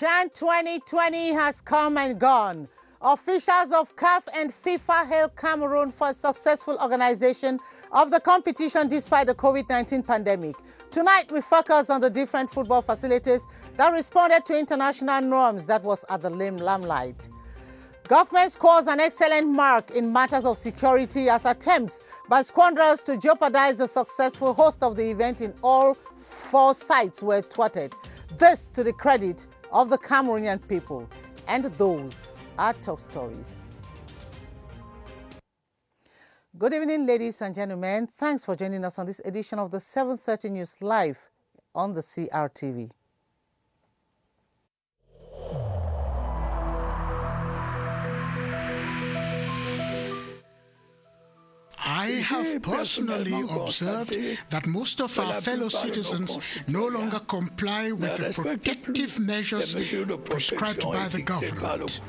CHAN 2020 has come and gone. Officials of CAF and FIFA hailed Cameroon for a successful organization of the competition despite the COVID-19 pandemic. Tonight, we focus on the different football facilities that responded to international norms that was at the limelight. Government scores an excellent mark in matters of security as attempts by squanderers to jeopardize the successful host of the event in all 4 sites were thwarted. This to the credit of the Cameroonian people. And those are top stories. Good evening, ladies and gentlemen. Thanks for joining us on this edition of the 7:30 News Live on the CRTV. I have personally observed that most of our fellow citizens no longer comply with the protective measures prescribed by the government.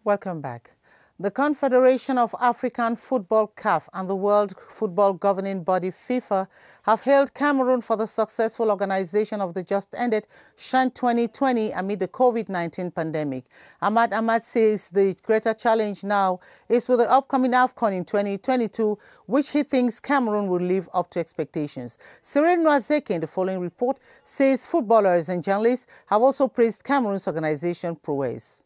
Welcome back. The Confederation of African Football CAF and the World Football Governing Body FIFA have hailed Cameroon for the successful organization of the just-ended CHAN 2020 amid the COVID-19 pandemic. Ahmad says the greater challenge now is with the upcoming AFCON in 2022, which he thinks Cameroon will live up to expectations. Cyril Nwazeke in the following report says footballers and journalists have also praised Cameroon's organization prowess.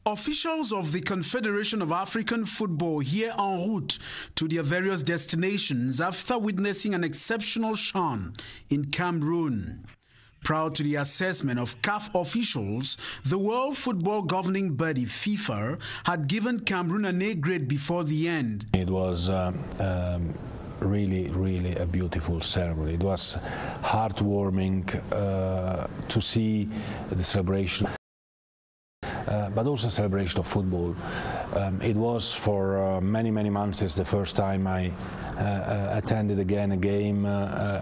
Officials of the Confederation of African Football here en route to their various destinations after witnessing an exceptional CHAN in Cameroon. Proud to the assessment of CAF officials, the World Football Governing Body FIFA had given Cameroon an A grade before the end. It was really a beautiful ceremony. It was heartwarming to see the celebration. But also a celebration of football. It was for many months the first time I attended again a game,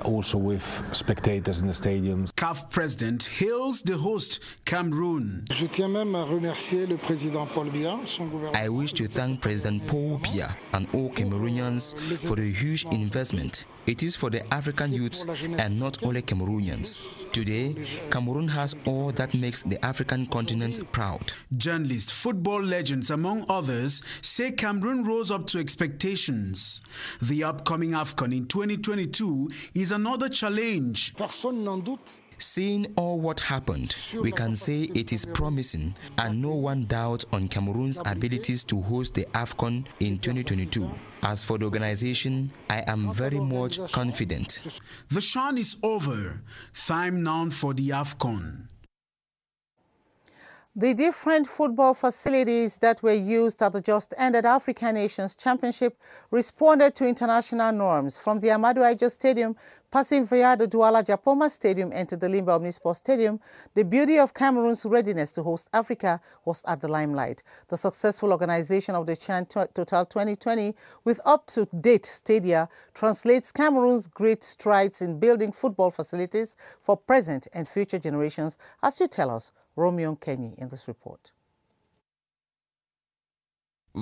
also with spectators in the stadiums. CAF president hails the host, Cameroon. I wish to thank President Paul Biya and all Cameroonians for the huge investment. It is for the African youth and not only Cameroonians. Today, Cameroon has all that makes the African continent proud. Journalists, football legends, among others, say Cameroon rose up to expectations. The upcoming AFCON in 2022 is another challenge. Seeing all what happened, we can say it is promising and no one doubts on Cameroon's abilities to host the AFCON in 2022. As for the organization, I am very much confident. The CHAN is over. Time now for the AFCON. The different football facilities that were used at the just-ended African Nations Championship responded to international norms. From the Amadou Aidjo Stadium, passing via the Douala Japoma Stadium and to the Limba Omnisport Stadium, the beauty of Cameroon's readiness to host Africa was at the limelight. The successful organization of the CHAN Total 2020 with up-to-date stadia translates Cameroon's great strides in building football facilities for present and future generations, as you tell us, Romeo Kenny in this report.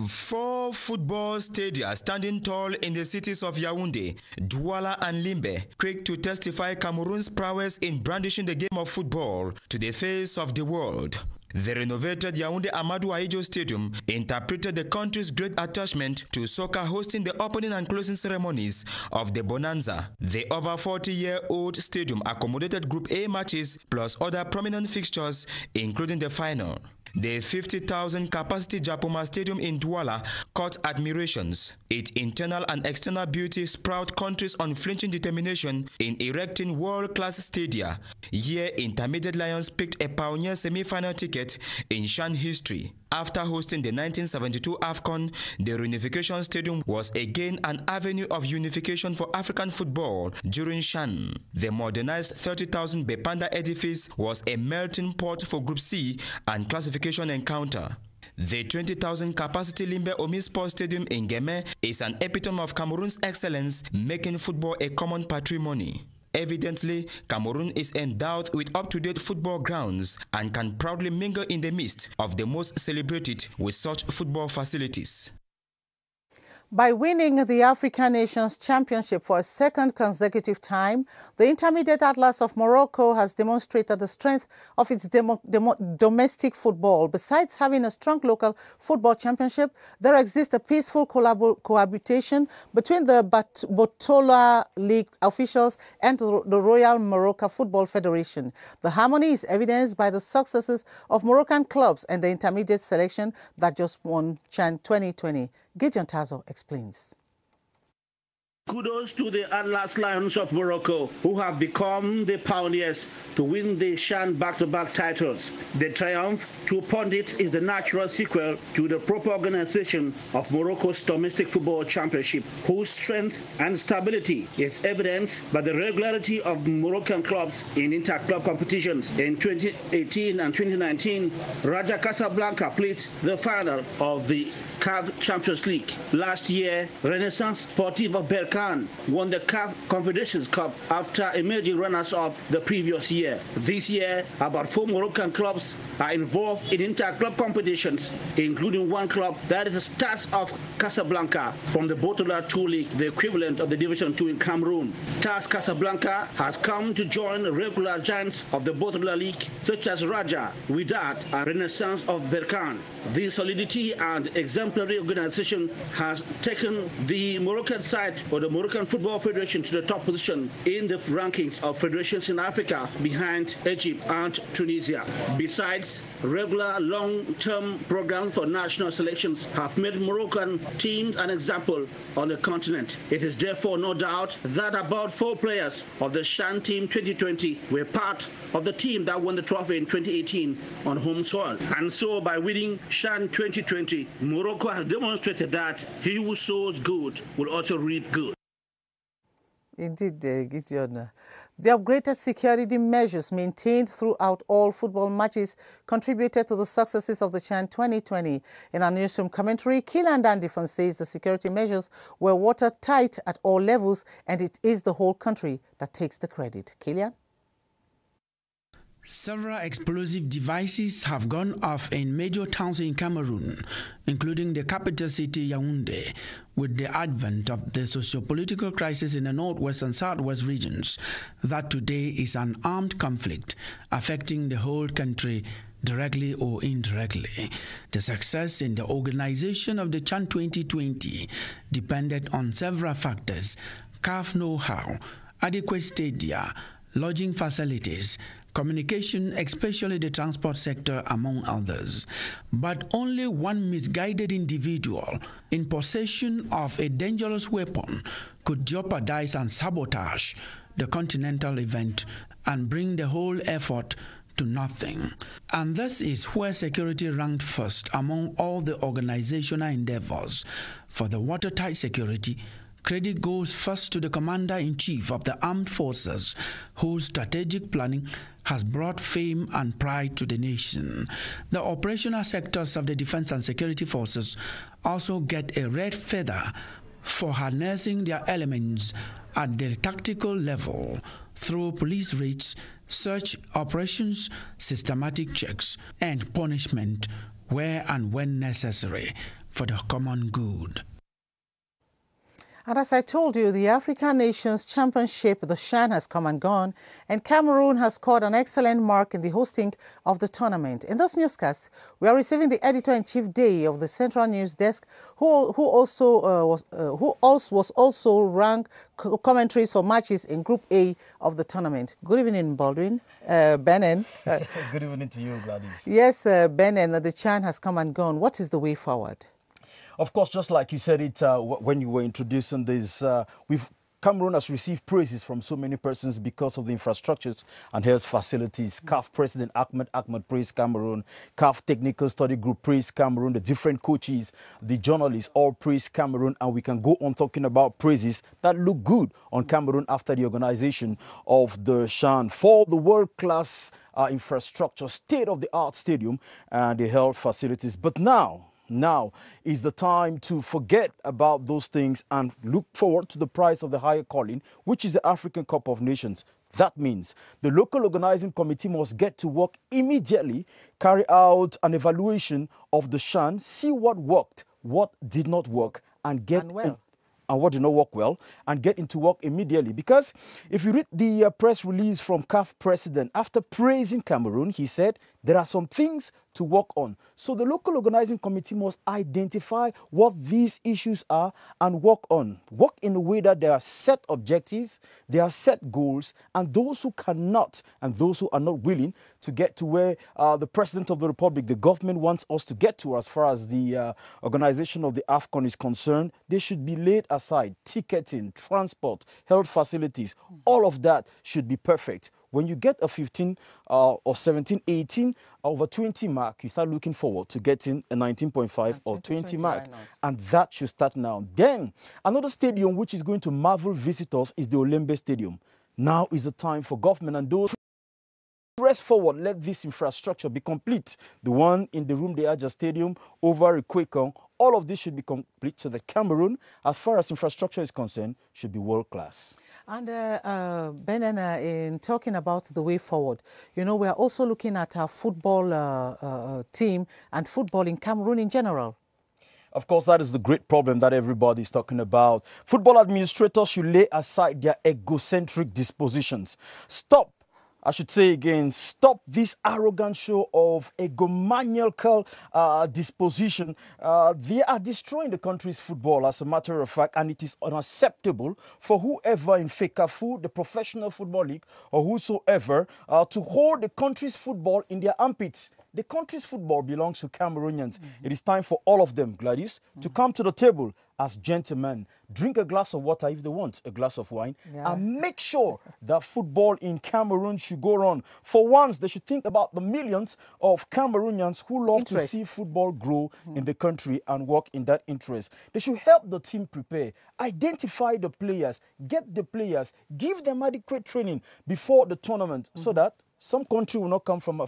4 football stadia standing tall in the cities of Yaoundé, Douala and Limbe, quick to testify Cameroon's prowess in brandishing the game of football to the face of the world. The renovated Yaoundé Amadou Aidjo Stadium interpreted the country's great attachment to soccer, hosting the opening and closing ceremonies of the Bonanza. The over 40-year-old stadium accommodated Group A matches plus other prominent fixtures, including the final. The 50,000 capacity Japoma Stadium in Douala caught admirations. Its internal and external beauty sprout country's unflinching determination in erecting world-class stadia. Here, Intermediate Lions picked a pioneer semi-final ticket in CHAN history. After hosting the 1972 AFCON, the reunification stadium was again an avenue of unification for African football during CHAN. The modernized 30,000 Bepanda edifice was a melting pot for Group C and classification encounter. The 20,000 capacity Limbe Omi Sports Stadium in Geme is an epitome of Cameroon's excellence, making football a common patrimony. Evidently, Cameroon is endowed with up-to-date football grounds and can proudly mingle in the midst of the most celebrated with such football facilities. By winning the African Nations Championship for a second consecutive time, the Intermediate Atlas of Morocco has demonstrated the strength of its domestic football. Besides having a strong local football championship, there exists a peaceful cohabitation between the Botola League officials and the Royal Morocco Football Federation. The harmony is evidenced by the successes of Moroccan clubs and the intermediate selection that just won CHAN 2020. Gideon Tazo explains. Kudos to the Atlas Lions of Morocco, who have become the pioneers to win the CHAN back-to-back titles. The triumph, to pundits, is the natural sequel to the proper organization of Morocco's domestic football championship, whose strength and stability is evidenced by the regularity of Moroccan clubs in inter-club competitions. In 2018 and 2019, Raja Casablanca played the final of the CAF Champions League. Last year, Renaissance Sportive of Berkane won the CAF Confederations Cup after emerging runners-up the previous year. This year, about 4 Moroccan clubs are involved in inter-club competitions, including one club that is the Stars of Casablanca from the Botola 2 League, the equivalent of the Division 2 in Cameroon. Stars Casablanca has come to join regular giants of the Botola League, such as Raja, Wydad, and Renaissance of Berkane. This solidity and exemplary organization has taken the Moroccan side, or the Moroccan Football Federation, to the top position in the rankings of federations in Africa, behind Egypt and Tunisia. Besides, regular long-term programs for national selections have made Moroccan teams an example on the continent. It is therefore no doubt that about 4 players of the CHAN Team 2020 were part of the team that won the trophy in 2018 on home soil. And so, by winning CHAN 2020, Morocco has demonstrated that he who sows good will also reap good. Indeed, Gideon. The upgraded security measures maintained throughout all football matches contributed to the successes of the CHAN 2020. In our newsroom commentary, Kylian Dandifon says the security measures were watertight at all levels, and it is the whole country that takes the credit. Kylian? Several explosive devices have gone off in major towns in Cameroon, including the capital city Yaoundé, with the advent of the socio-political crisis in the northwest and southwest regions. That today is an armed conflict affecting the whole country directly or indirectly. The success in the organization of the CHAN 2020 depended on several factors: CAF know-how, adequate stadia, lodging facilities, communication, especially the transport sector, among others. But only one misguided individual in possession of a dangerous weapon could jeopardize and sabotage the continental event and bring the whole effort to nothing. And this is where security ranked first among all the organizational endeavors. For the watertight security, credit goes first to the Commander-in-Chief of the Armed Forces, whose strategic planning has brought fame and pride to the nation. The operational sectors of the defense and security forces also get a red feather for harnessing their elements at the tactical level through police raids, search operations, systematic checks, and punishment where and when necessary for the common good. And as I told you, the African Nations Championship, the CHAN, has come and gone, and Cameroon has scored an excellent mark in the hosting of the tournament. In this newscast, we are receiving the editor-in-chief Day of the Central News Desk, who was also ranked commentaries for matches in Group A of the tournament. Good evening, Baldwin. Benin. Good evening to you, Gladys. Yes, Benin, the CHAN has come and gone. What is the way forward? Of course, just like you said it when you were introducing this, we've Cameroon has received praises from so many persons because of the infrastructures and health facilities. CAF President Ahmed praised Cameroon. CAF Technical Study Group praised Cameroon. The different coaches, the journalists all praised Cameroon. And we can go on talking about praises that look good on Cameroon after the organization of the CHAN for the world-class infrastructure, state-of-the-art stadium and the health facilities. But now is the time to forget about those things and look forward to the prize of the higher calling, which is the African Cup of Nations. That means the local organizing committee must get to work immediately, carry out an evaluation of the CHAN, see what worked, what did not work, and what did not work well, and get into work immediately. Because if you read the press release from CAF President, after praising Cameroon, he said there are some things to work on. So the local organizing committee must identify what these issues are and work on. Work in a way that there are set objectives, there are set goals, and those who cannot and those who are not willing to get to where the President of the Republic, the government wants us to get to as far as the organization of the AFCON is concerned, they should be laid aside. Ticketing, transport, health facilities, all of that should be perfect. When you get a 15 or 17, 18 over 20 mark, you start looking forward to getting a 19.5 or 20 mark. And that should start now. Then, another stadium which is going to marvel visitors is the Olembe Stadium. Now is the time for government and those press forward, let this infrastructure be complete. The one in the Room de Aja Stadium, over Ikwekong, all of this should be complete so that Cameroon, as far as infrastructure is concerned, should be world-class. And Benin, in talking about the way forward, you know, we are also looking at our football team and football in Cameroon in general. Of course, that is the great problem that everybody is talking about. Football administrators should lay aside their egocentric dispositions. Stop this arrogant show of egomaniacal disposition. They are destroying the country's football, as a matter of fact, and it is unacceptable for whoever in FECAFU, the Professional Football League, or whosoever, to hold the country's football in their armpits. The country's football belongs to Cameroonians. It is time for all of them, Gladys, to come to the table as gentlemen, drink a glass of water if they want a glass of wine, and make sure that football in Cameroon should go on. For once, they should think about the millions of Cameroonians who love to see football grow in the country and work in that interest. They should help the team prepare, identify the players, get the players, give them adequate training before the tournament so that some country will not come from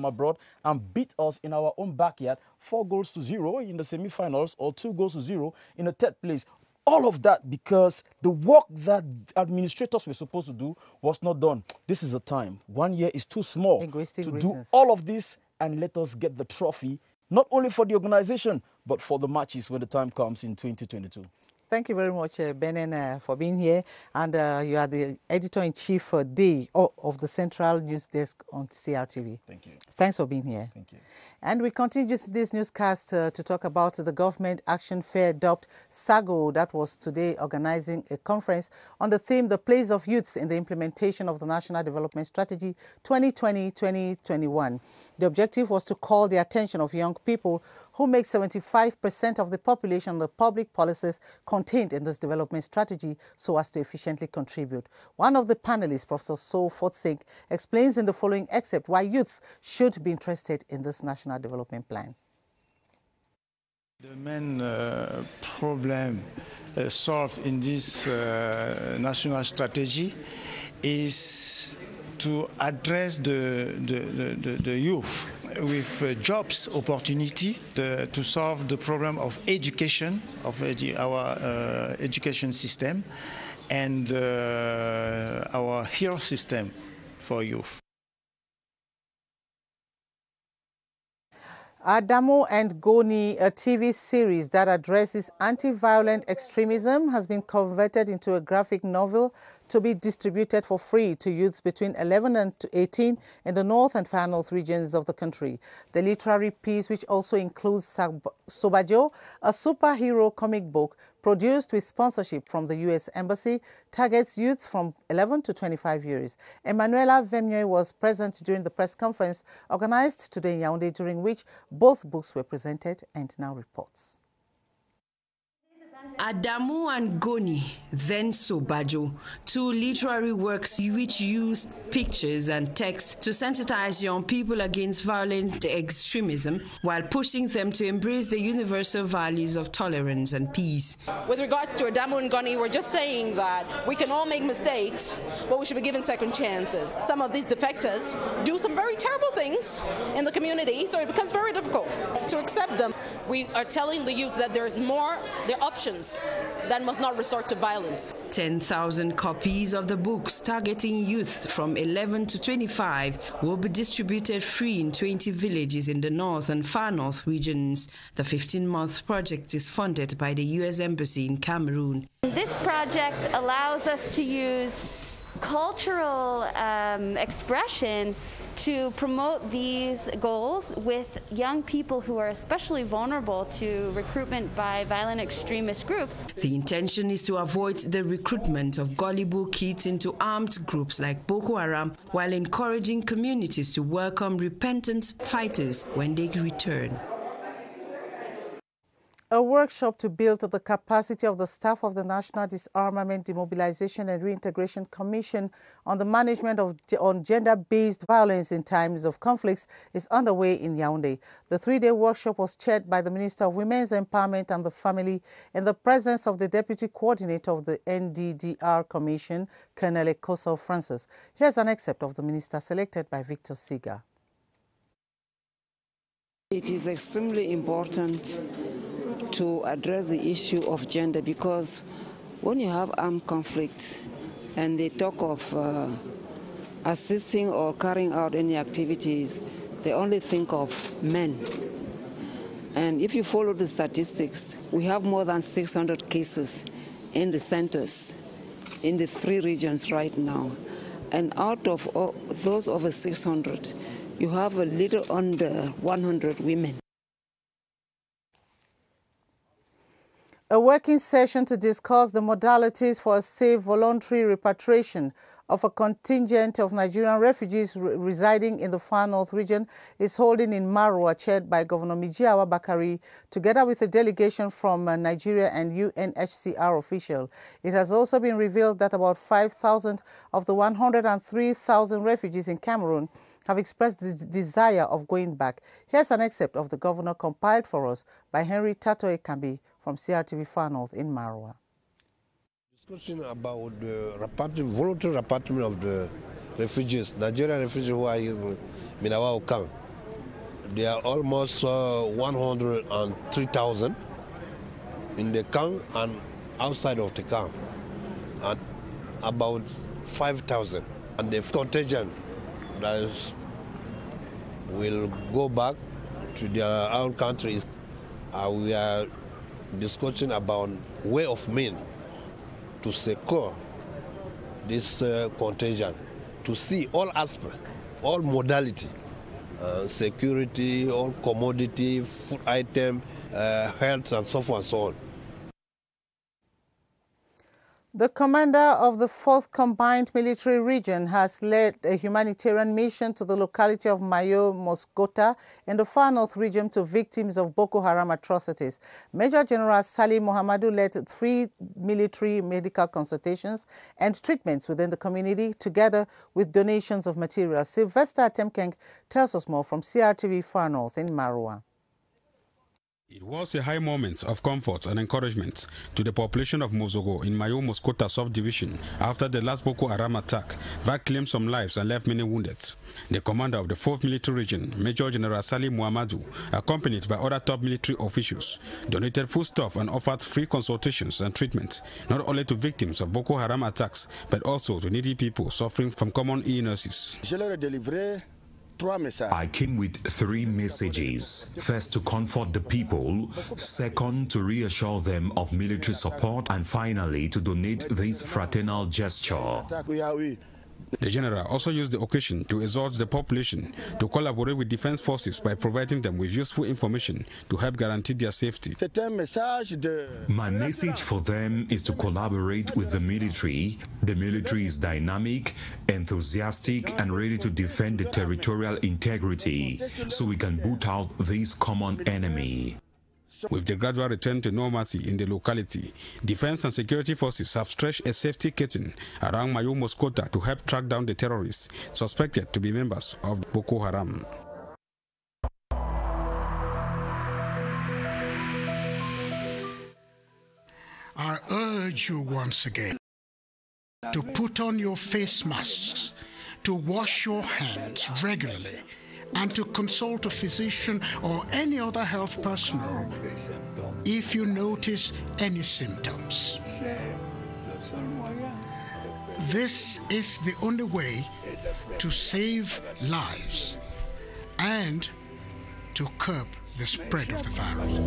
abroad and beat us in our own backyard 4-0 in the semi-finals or 2-0 in the third place. All of that because the work that administrators were supposed to do was not done. This is a time. 1 year is too small to do all of this, and let us get the trophy, not only for the organization, but for the matches when the time comes in 2022. Thank you very much, Benin, for being here. And you are the editor-in-chief of the Central News Desk on CRTV. Thank you. Thanks for being here. Thank you. And we continue this newscast to talk about the Government Action Fair dubbed SAGO that was today organizing a conference on the theme, The Place of Youths in the Implementation of the National Development Strategy 2020-2021. The objective was to call the attention of young people who make 75% of the population on the public policies contained in this development strategy so as to efficiently contribute. One of the panelists, Professor So Fortsink, explains in the following excerpt why youths should be interested in this national development plan. The main problem solved in this national strategy is to address the youth with jobs opportunity to solve the problem of education, of our education system and our health system for youth. Adamo and Goni, a TV series that addresses anti-violent extremism, has been converted into a graphic novel to be distributed for free to youths between 11 and 18 in the North and Far North regions of the country. The literary piece, which also includes Sobajo, a superhero comic book produced with sponsorship from the U.S. Embassy, targets youths from 11 to 25 years. Emanuela Vemioy was present during the press conference organized today in Yaoundé, during which both books were presented, and now reports. Adamu and Goni, then Sobajo, two literary works which use pictures and text to sensitize young people against violent extremism while pushing them to embrace the universal values of tolerance and peace. With regards to Adamu and Goni, we're just saying that we can all make mistakes, but we should be given second chances. Some of these defectors do some very terrible things in the community, so it becomes very difficult to accept them. We are telling the youth that there are options that must not resort to violence. 10,000 copies of the books targeting youth from 11 to 25 will be distributed free in 20 villages in the North and Far North regions. The 15-month project is funded by the U.S. Embassy in Cameroon. This project allows us to use cultural expression to promote these goals with young people who are especially vulnerable to recruitment by violent extremist groups. The intention is to avoid the recruitment of gullible kids into armed groups like Boko Haram while encouraging communities to welcome repentant fighters when they return. A workshop to build the capacity of the staff of the National Disarmament, Demobilization and Reintegration Commission on the management of gender-based violence in times of conflicts is underway in Yaoundé. The three-day workshop was chaired by the Minister of Women's Empowerment and the Family in the presence of the Deputy Coordinator of the NDDR Commission, Colonel Ekoso Francis. Here's an excerpt of the Minister selected by Victor Siga. It is extremely important to address the issue of gender, because when you have armed conflict and they talk of assisting or carrying out any activities, they only think of men. And if you follow the statistics, we have more than 600 cases in the centers in the 3 regions right now. And out of those over 600, you have a little under 100 women. A working session to discuss the modalities for a safe voluntary repatriation of a contingent of Nigerian refugees residing in the Far North region is holding in Marwa, chaired by Governor Mijiawa Bakari, together with a delegation from Nigeria and UNHCR official. It has also been revealed that about 5,000 of the 103,000 refugees in Cameroon have expressed the desire of going back. Here's an excerpt of the governor compiled for us by Henry Tato Ekambi from CRTV Far North in Marwa. Discussion about the voluntary repatriation of the refugees, Nigerian refugees who are in Minawao camp. There are almost 103,000 in the camp and outside of the camp, and about 5,000. And the contingent that will go back to their own countries. We are discussing about way of means to secure this contingent, to see all aspects, all modality, security, all commodity, food item, health, and so forth and so on. The commander of the 4th Combined Military Region has led a humanitarian mission to the locality of Mayo Moscota in the Far North region to victims of Boko Haram atrocities. Major General Salim Mohamadu led 3 military medical consultations and treatments within the community, together with donations of materials. Sylvester Temkeng tells us more from CRTV Far North in Marwa. It was a high moment of comfort and encouragement to the population of Mozogo in Mayo Moscota subdivision after the last Boko Haram attack that claimed some lives and left many wounded. The commander of the 4th Military Region, Major General Salim Mohamadu, accompanied by other top military officials, donated foodstuff and offered free consultations and treatment, not only to victims of Boko Haram attacks, but also to needy people suffering from common illnesses. I came with 3 messages. First, to comfort the people. Second, to reassure them of military support. And finally, to donate this fraternal gesture. The general also used the occasion to exhort the population to collaborate with defense forces by providing them with useful information to help guarantee their safety. My message for them is to collaborate with the military. The military is dynamic, enthusiastic, and ready to defend the territorial integrity, so we can boot out this common enemy. With the gradual return to normalcy in the locality, defense and security forces have stretched a safety curtain around Mayo Muskota to help track down the terrorists suspected to be members of Boko Haram. I urge you once again to put on your face masks, to wash your hands regularly, and to consult a physician or any other health personnel if you notice any symptoms. This is the only way to save lives and to curb the spread of the virus.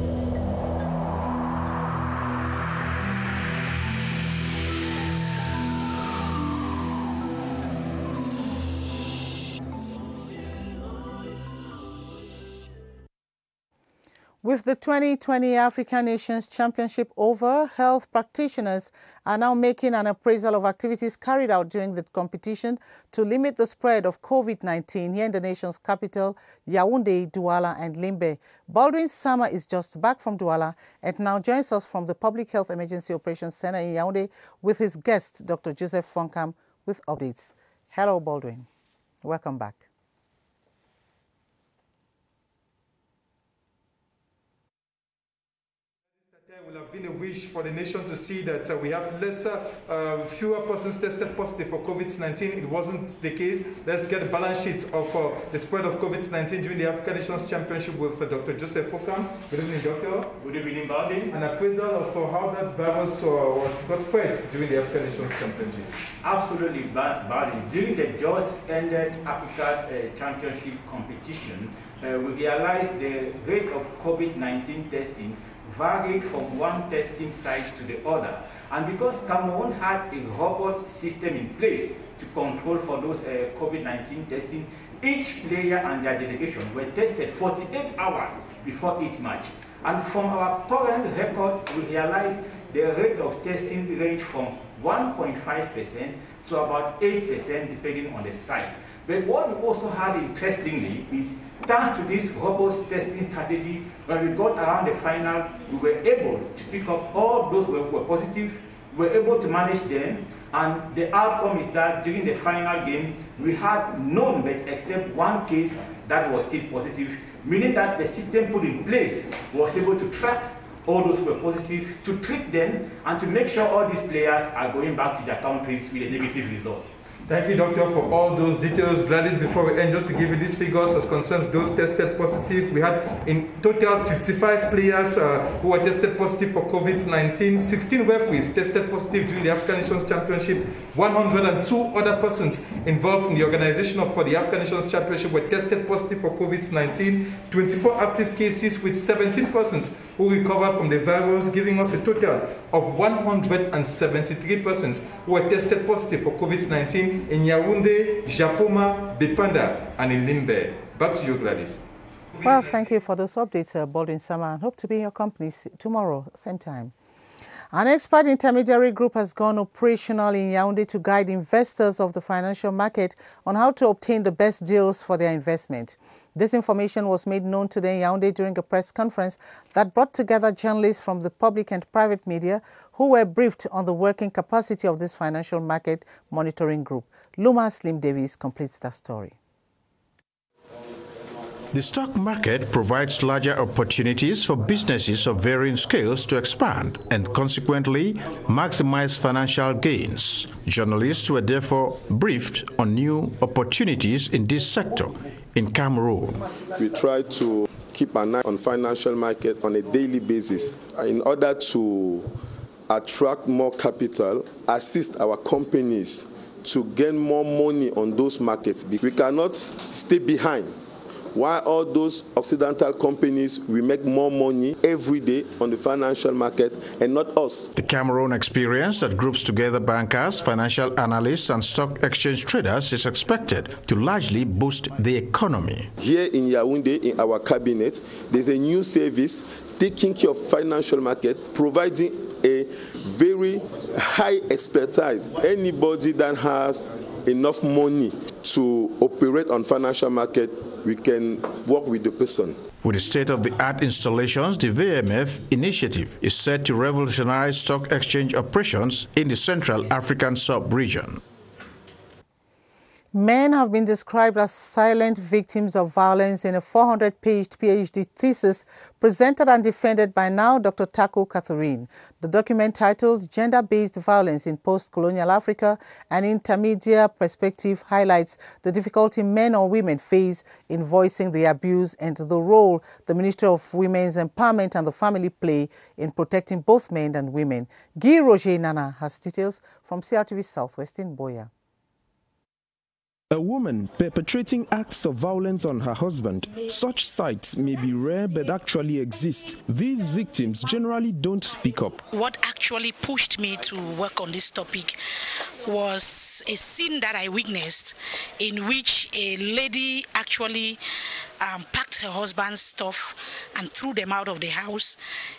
With the 2020 African Nations Championship over, health practitioners are now making an appraisal of activities carried out during the competition to limit the spread of COVID-19 here in the nation's capital, Yaoundé, Douala and Limbe. Baldwin Sama is just back from Douala and now joins us from the Public Health Emergency Operations Center in Yaoundé with his guest, Dr. Joseph Fonkam, with updates. Hello, Baldwin. Welcome back. It will have been a wish for the nation to see that we have fewer persons tested positive for COVID-19. It wasn't the case. Let's get a balance sheet of the spread of COVID-19 during the African Nations Championship with Dr. Joseph Fonkam. Good evening, Doctor. Good evening, Baldwin. An appraisal of how that virus got spread during the African Nations Championship. Absolutely, Baldwin. During the just ended Africa Championship competition, we realized the rate of COVID-19 testing varied from one testing site to the other. And because Cameroon had a robust system in place to control for those COVID-19 testing, each player and their delegation were tested 48 hours before each match. And from our current record, we realized the rate of testing ranged from 1.5% to about 8% depending on the site. But what we also had interestingly is, thanks to this robust testing strategy, when we got around the final, we were able to pick up all those who were positive, we were able to manage them, and the outcome is that during the final game, we had none but except one case that was still positive, meaning that the system put in place was able to track all those who were positive, to treat them, and to make sure all these players are going back to their countries with a negative result. Thank you, Doctor, for all those details. Gladys, before we end, just to give you these figures as concerns those tested positive, we had in total 55 players who were tested positive for COVID-19, 16 referees tested positive during the African Nations Championship, 102 other persons involved in the organization for the African Nations Championship were tested positive for COVID-19, 24 active cases with 17 persons who recovered from the virus, giving us a total of 173 persons who were tested positive for COVID-19 in Yaoundé, Japoma, Bipanda, and in Limbe. Back to you, Gladys. Well, thank you for those updates, Baldwin Sama, and hope to be in your company tomorrow, same time. An expert intermediary group has gone operational in Yaoundé to guide investors of the financial market on how to obtain the best deals for their investment. This information was made known today in Yaoundé during a press conference that brought together journalists from the public and private media who were briefed on the working capacity of this financial market monitoring group. Luma Slim Davies completes that story. The stock market provides larger opportunities for businesses of varying scales to expand and consequently maximize financial gains. Journalists were therefore briefed on new opportunities in this sector in Cameroon. We try to keep an eye on financial market on a daily basis in order to attract more capital, assist our companies to gain more money on those markets. We cannot stay behind. While all those Occidental companies will make more money every day on the financial market and not us. The Cameroon experience that groups together bankers, financial analysts and stock exchange traders is expected to largely boost the economy. Here in Yaoundé, in our cabinet, there's a new service taking care of financial market, providing a very high expertise. Anybody that has enough money to operate on financial market, we can work with the person. With the state-of-the-art installations, the VMF initiative is set to revolutionize stock exchange operations in the Central African sub-region. Men have been described as silent victims of violence in a 400-page PhD thesis presented and defended by now Dr. PATYCHOU Catherine. The document titled Gender-Based Violence in Post-Colonial Africa, an Intermediate Perspective, highlights the difficulty men or women face in voicing the abuse and the role the Ministry of Women's Empowerment and the Family play in protecting both men and women. Guy Roger Nana has details from CRTV Southwest in Boya. A woman perpetrating acts of violence on her husband. Such sights may be rare but actually exist. These victims generally don't speak up. What actually pushed me to work on this topic was a scene that I witnessed in which a lady actually packed her husband's stuff and threw them out of the house,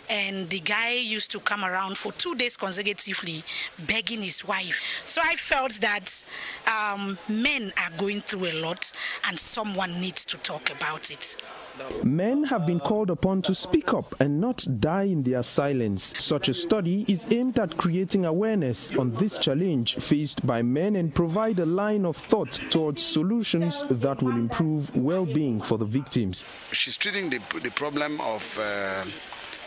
and the guy used to come around for 2 days consecutively begging his wife. So I felt that men are going through a lot and someone needs to talk about it. Men have been called upon to speak up and not die in their silence. Such a study is aimed at creating awareness on this challenge faced by men and provide a line of thought towards solutions that will improve well-being for the victims. She's treating the problem of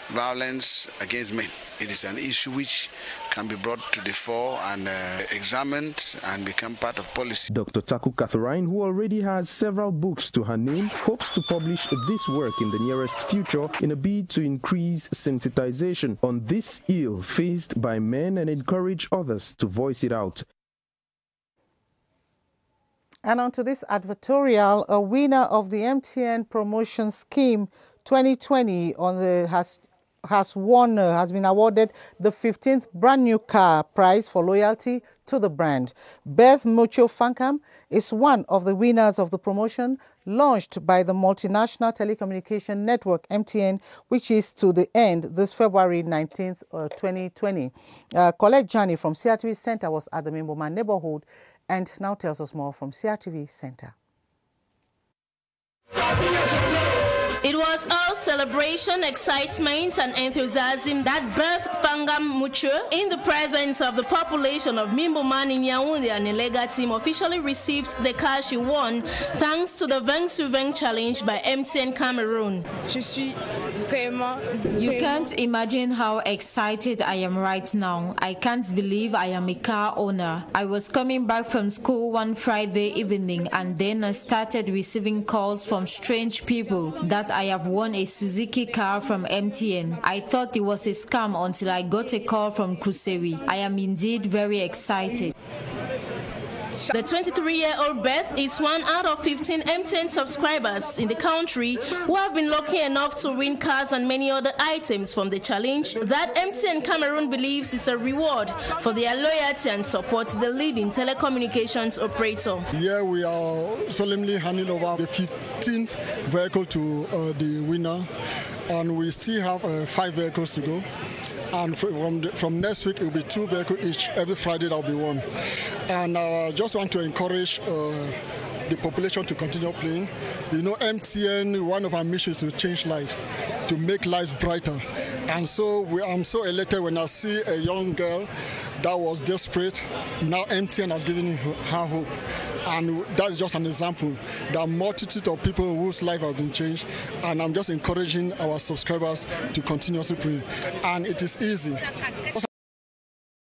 violence against men. It is an issue which can be brought to the fore and examined and become part of policy. Dr. PATYCHOU Catherine, who already has several books to her name, hopes to publish this work in the nearest future in a bid to increase sensitization on this ill faced by men and encourage others to voice it out. And on to this advertorial, a winner of the MTN promotion scheme 2020 has been awarded the 15th brand new car prize for loyalty to the brand. Beth Mucho Fankam is one of the winners of the promotion launched by the multinational telecommunication network MTN, which is to the end this February 19th, 2020. Colette Jani from CRTV Center was at the Mimboman neighborhood and now tells us more from CRTV Center. It was all celebration, excitement, and enthusiasm that birthed Fangam Mucho in the presence of the population of Mimboman in Yaoundé, and the Lega team officially received the car she won thanks to the Veng sur Veng challenge by MTN Cameroon. You can't imagine how excited I am right now. I can't believe I am a car owner. I was coming back from school one Friday evening, and then I started receiving calls from strange people that I have won a Suzuki car from MTN. I thought it was a scam until I got a call from Kusewi. I am indeed very excited. The 23-year-old Beth is one out of 15 MTN subscribers in the country who have been lucky enough to win cars and many other items from the challenge that MTN Cameroon believes is a reward for their loyalty and support to the leading telecommunications operator. Here we are solemnly handing over the 15th vehicle to the winner, and we still have 5 vehicles to go. And from next week, it will be 2 vehicles each. Every Friday, there will be 1. And I just want to encourage the population to continue playing. You know, MTN, one of our missions is to change lives, to make lives brighter. And so I'm so elated when I see a young girl that was desperate. Now MTN has given her hope. And that's just an example. There are multitude of people whose life have been changed, and I'm just encouraging our subscribers to continuously pray. And it is easy.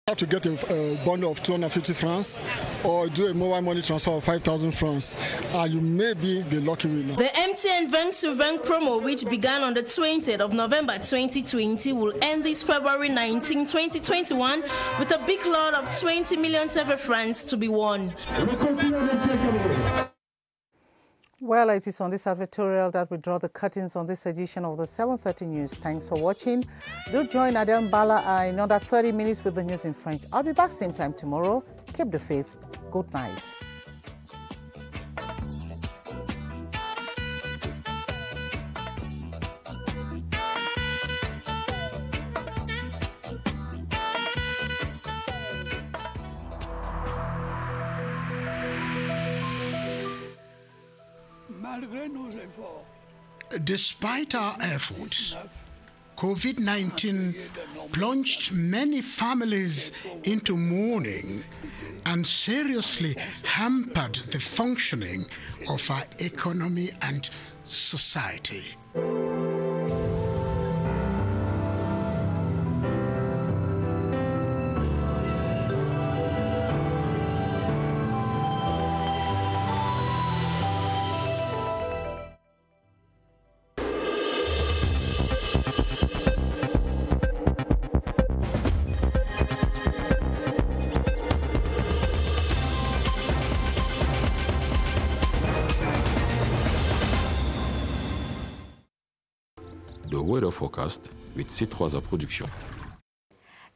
You have to get a bundle of 250 francs or do a mobile money transfer of 5,000 francs, and you may be the lucky winner. The MTN Veng sur Veng promo, which began on the 20th of November 2020, will end this February 19, 2021, with a big lot of 20 million CFA francs to be won. Well, it is on this advertorial that we draw the curtains on this edition of the 7:30 News. Thanks for watching. Do join Adem Bala in another 30 minutes with the news in French. I'll be back same time tomorrow. Keep the faith. Good night. Despite our efforts, COVID-19 plunged many families into mourning and seriously hampered the functioning of our economy and society. The weather forecast with C3 Production.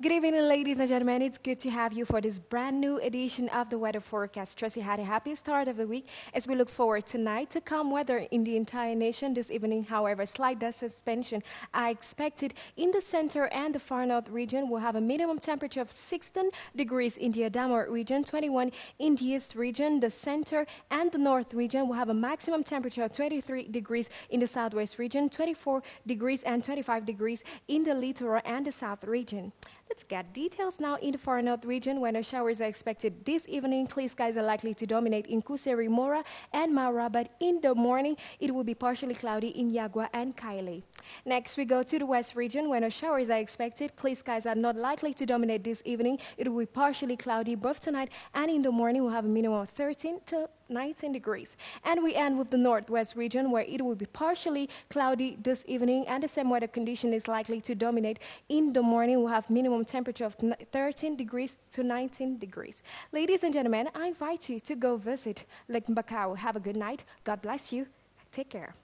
Good evening, ladies and gentlemen. It's good to have you for this brand new edition of the weather forecast. Trust you had a happy start of the week as we look forward tonight to calm weather in the entire nation. This evening, however, slight dust suspension are expected in the center and the far north region. We'll have a minimum temperature of 16 degrees in the Adamo region, 21 in the east region. The center and the north region will have a maximum temperature of 23 degrees in the southwest region, 24 degrees and 25 degrees in the littoral and the south region. Let's get details now in the far north region, where no showers are expected this evening. Clear skies are likely to dominate in Kuseri, Mora, and Maura, but in the morning, it will be partially cloudy in Yagua and Kaile. Next, we go to the west region, where no showers are expected. Clear skies are not likely to dominate this evening. It will be partially cloudy both tonight and in the morning. We'll have a minimum of 13 to 19 degrees. And we end with the northwest region, where it will be partially cloudy this evening, and the same weather condition is likely to dominate. In the morning, we'll have minimum temperature of 13 degrees to 19 degrees. Ladies and gentlemen, I invite you to go visit Lake Mbakau. Have a good night. God bless you. Take care.